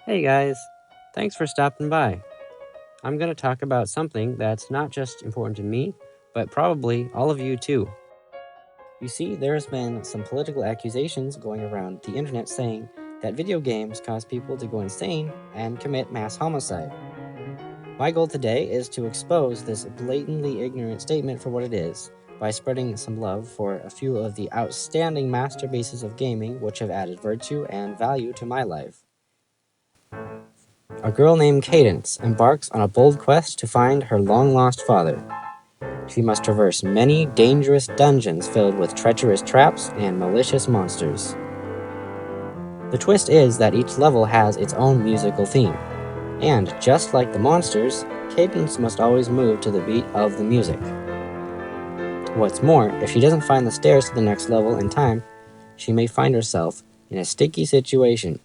Hey guys, thanks for stopping by. I'm going to talk about something that's not just important to me, but probably all of you too. You see, there's been some political accusations going around the internet saying that video games cause people to go insane and commit mass homicide. My goal today is to expose this blatantly ignorant statement for what it is by spreading some love for a few of the outstanding masterpieces of gaming which have added virtue and value to my life. A girl named Cadence embarks on a bold quest to find her long-lost father. She must traverse many dangerous dungeons filled with treacherous traps and malicious monsters. The twist is that each level has its own musical theme, and just like the monsters, Cadence must always move to the beat of the music. What's more, if she doesn't find the stairs to the next level in time, she may find herself in a sticky situation.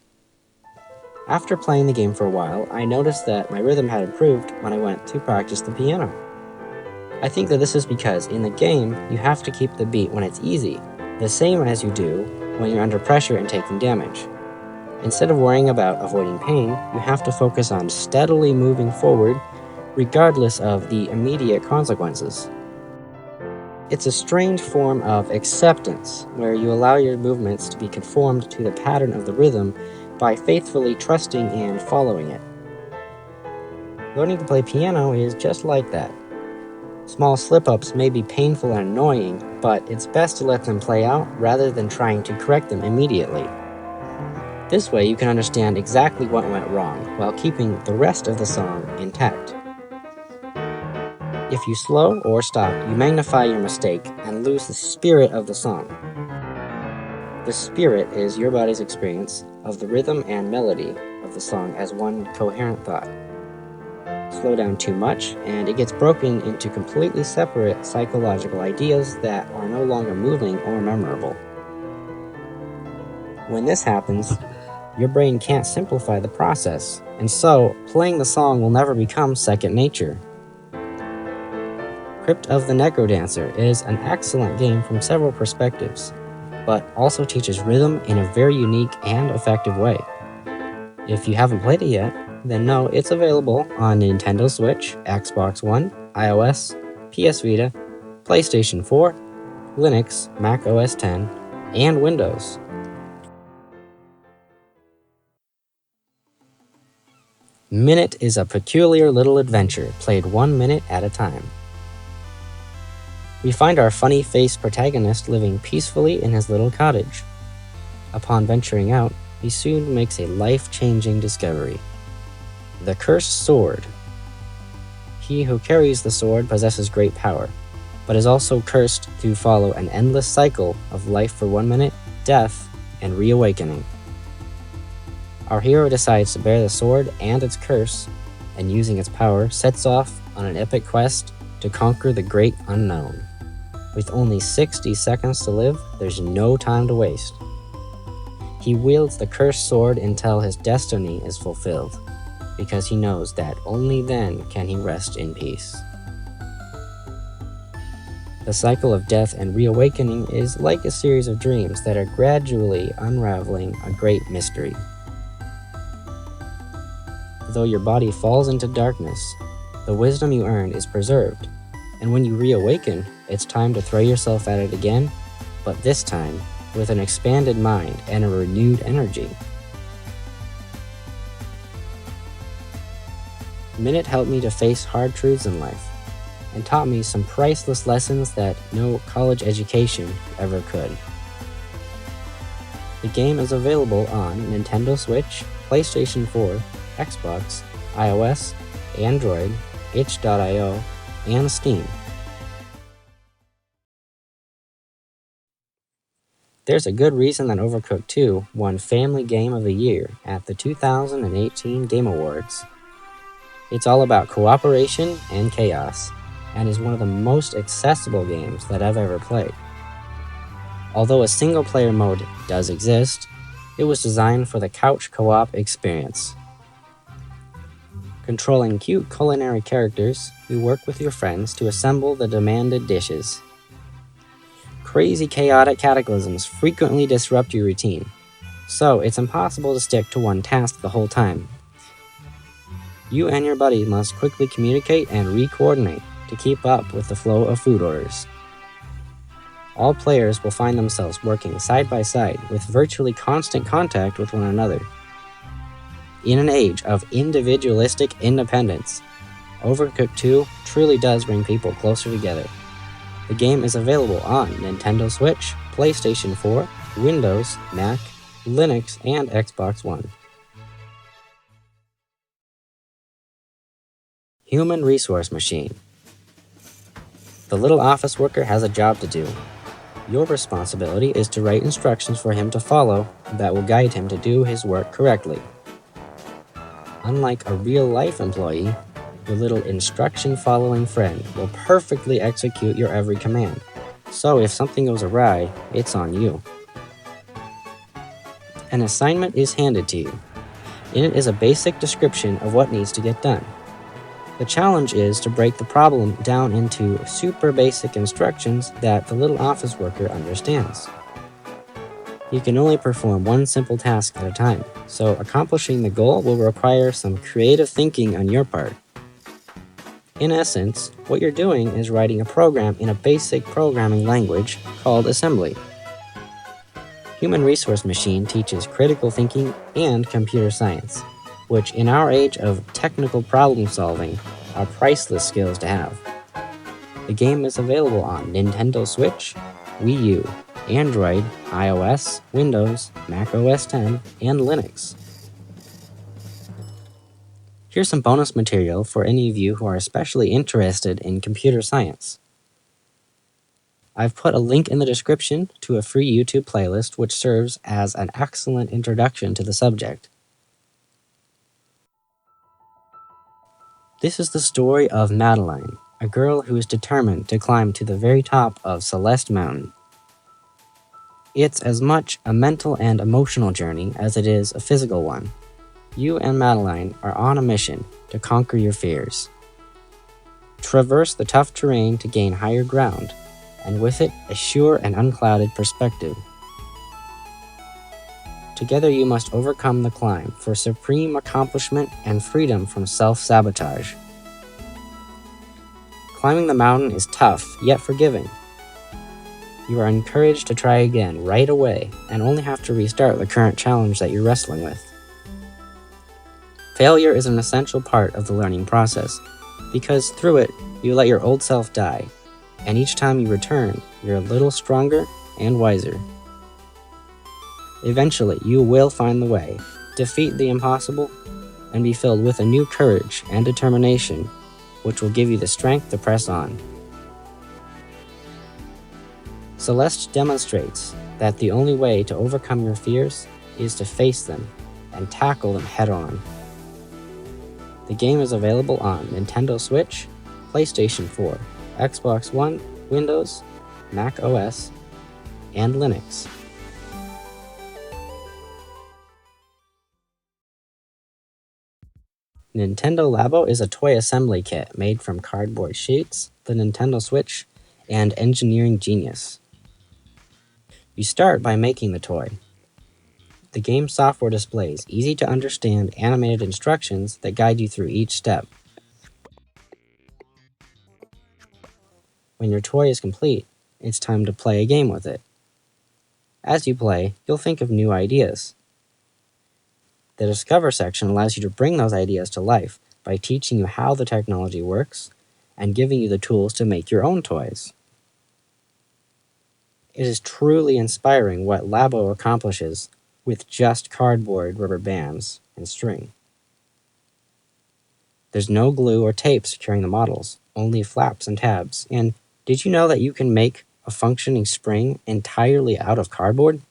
After playing the game for a while, I noticed that my rhythm had improved when I went to practice the piano. I think that this is because in the game, you have to keep the beat when it's easy, the same as you do when you're under pressure and taking damage. Instead of worrying about avoiding pain, you have to focus on steadily moving forward regardless of the immediate consequences. It's a strange form of acceptance, where you allow your movements to be conformed to the pattern of the rhythm by faithfully trusting and following it. Learning to play piano is just like that. Small slip-ups may be painful and annoying, but it's best to let them play out rather than trying to correct them immediately. This way you can understand exactly what went wrong while keeping the rest of the song intact. If you slow or stop, you magnify your mistake and lose the spirit of the song. The spirit is your body's experience of the rhythm and melody of the song as one coherent thought. Slow down too much, and it gets broken into completely separate psychological ideas that are no longer moving or memorable. When this happens, your brain can't simplify the process, and so playing the song will never become second nature. Crypt of the Necrodancer is an excellent game from several perspectives, but also teaches rhythm in a very unique and effective way. If you haven't played it yet, then know it's available on Nintendo Switch, Xbox One, iOS, PS Vita, PlayStation 4, Linux, Mac OS X, and Windows. Minute is a peculiar little adventure played 1 minute at a time. We find our funny-faced protagonist living peacefully in his little cottage. Upon venturing out, he soon makes a life-changing discovery. The Cursed Sword. He who carries the sword possesses great power, but is also cursed to follow an endless cycle of life for 1 minute, death, and reawakening. Our hero decides to bear the sword and its curse, and using its power, sets off on an epic quest to conquer the great unknown. With only 60 seconds to live, there's no time to waste. He wields the cursed sword until his destiny is fulfilled, because he knows that only then can he rest in peace. The cycle of death and reawakening is like a series of dreams that are gradually unraveling a great mystery. Though your body falls into darkness, the wisdom you earned is preserved, and when you reawaken, it's time to throw yourself at it again, but this time with an expanded mind and a renewed energy. Minute helped me to face hard truths in life, and taught me some priceless lessons that no college education ever could. The game is available on Nintendo Switch, PlayStation 4, Xbox, iOS, Android, itch.io, and Steam. There's a good reason that Overcooked 2 won Family Game of the Year at the 2018 Game Awards. It's all about cooperation and chaos, and is one of the most accessible games that I've ever played. Although a single-player mode does exist, it was designed for the couch co-op experience. Controlling cute culinary characters, you work with your friends to assemble the demanded dishes. Crazy chaotic cataclysms frequently disrupt your routine, so it's impossible to stick to one task the whole time. You and your buddy must quickly communicate and re-coordinate to keep up with the flow of food orders. All players will find themselves working side by side with virtually constant contact with one another. In an age of individualistic independence, Overcooked 2 truly does bring people closer together. The game is available on Nintendo Switch, PlayStation 4, Windows, Mac, Linux, and Xbox One. Human Resource Machine. The little office worker has a job to do. Your responsibility is to write instructions for him to follow that will guide him to do his work correctly. Unlike a real-life employee, your little instruction-following friend will perfectly execute your every command. So if something goes awry, it's on you. An assignment is handed to you. In it is a basic description of what needs to get done. The challenge is to break the problem down into super basic instructions that the little office worker understands. You can only perform one simple task at a time, so accomplishing the goal will require some creative thinking on your part. In essence, what you're doing is writing a program in a basic programming language called assembly. Human Resource Machine teaches critical thinking and computer science, which in our age of technical problem solving are priceless skills to have. The game is available on Nintendo Switch, Wii U, Android, iOS, Windows, Mac OS X, and Linux. Here's some bonus material for any of you who are especially interested in computer science. I've put a link in the description to a free YouTube playlist which serves as an excellent introduction to the subject. This is the story of Madeline, a girl who is determined to climb to the very top of Celeste Mountain. It's as much a mental and emotional journey as it is a physical one. You and Madeline are on a mission to conquer your fears. Traverse the tough terrain to gain higher ground, and with it a sure and unclouded perspective. Together you must overcome the climb for supreme accomplishment and freedom from self-sabotage. Climbing the mountain is tough, yet forgiving. You are encouraged to try again right away and only have to restart the current challenge that you're wrestling with. Failure is an essential part of the learning process, because through it, you let your old self die, and each time you return, you're a little stronger and wiser. Eventually, you will find the way, defeat the impossible, and be filled with a new courage and determination, which will give you the strength to press on. Celeste demonstrates that the only way to overcome your fears is to face them and tackle them head-on. The game is available on Nintendo Switch, PlayStation 4, Xbox One, Windows, Mac OS, and Linux. Nintendo Labo is a toy assembly kit made from cardboard sheets, the Nintendo Switch, and Engineering Genius. You start by making the toy. The game software displays easy-to-understand animated instructions that guide you through each step. When your toy is complete, it's time to play a game with it. As you play, you'll think of new ideas. The Discover section allows you to bring those ideas to life by teaching you how the technology works and giving you the tools to make your own toys. It is truly inspiring what Labo accomplishes with just cardboard, rubber bands, and string. There's no glue or tape securing the models, only flaps and tabs. And did you know that you can make a functioning spring entirely out of cardboard?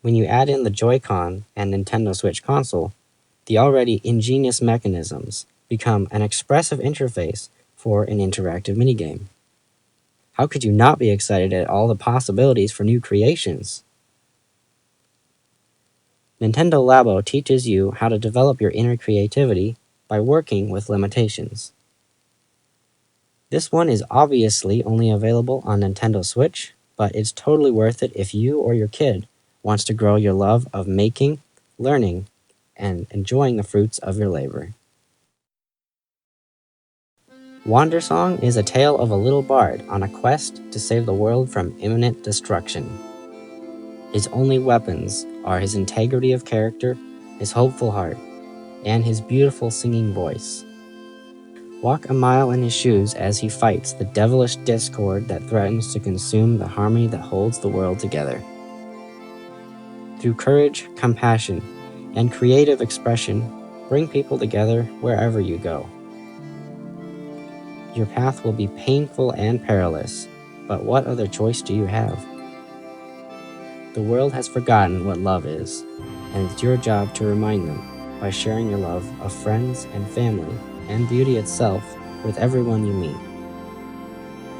When you add in the Joy-Con and Nintendo Switch console, the already ingenious mechanisms become an expressive interface for an interactive minigame. How could you not be excited at all the possibilities for new creations? Nintendo Labo teaches you how to develop your inner creativity by working with limitations. This one is obviously only available on Nintendo Switch, but it's totally worth it if you or your kid wants to grow your love of making, learning, and enjoying the fruits of your labor. Wandersong is a tale of a little bard on a quest to save the world from imminent destruction. His only weapons are his integrity of character, his hopeful heart, and his beautiful singing voice. Walk a mile in his shoes as he fights the devilish discord that threatens to consume the harmony that holds the world together. Through courage, compassion, and creative expression, bring people together wherever you go. Your path will be painful and perilous, but what other choice do you have? The world has forgotten what love is, and it's your job to remind them by sharing your love of friends and family and beauty itself with everyone you meet.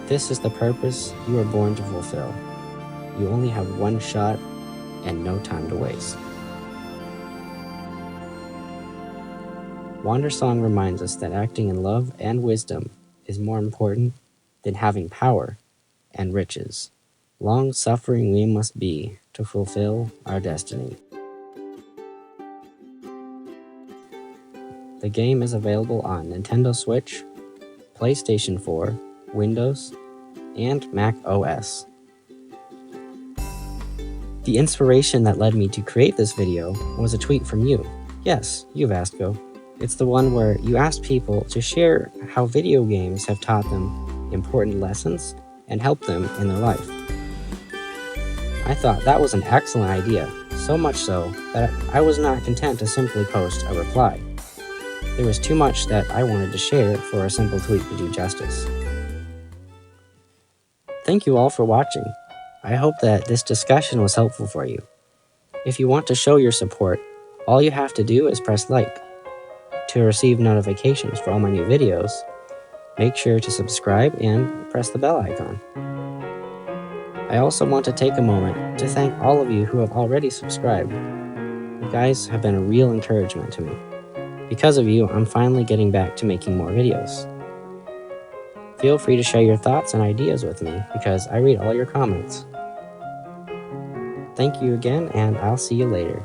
This is the purpose you are born to fulfill. You only have one shot and no time to waste. Wandersong reminds us that acting in love and wisdom is more important than having power and riches. Long-suffering we must be to fulfill our destiny. The game is available on Nintendo Switch, PlayStation 4, Windows, and Mac OS. The inspiration that led me to create this video was a tweet from you. Yes, you, Vasco. It's the one where you asked people to share how video games have taught them important lessons and helped them in their life. I thought that was an excellent idea, so much so that I was not content to simply post a reply. There was too much that I wanted to share for a simple tweet to do justice. Thank you all for watching. I hope that this discussion was helpful for you. If you want to show your support, all you have to do is press like. To receive notifications for all my new videos, make sure to subscribe and press the bell icon. I also want to take a moment to thank all of you who have already subscribed. You guys have been a real encouragement to me. Because of you, I'm finally getting back to making more videos. Feel free to share your thoughts and ideas with me because I read all your comments. Thank you again, and I'll see you later.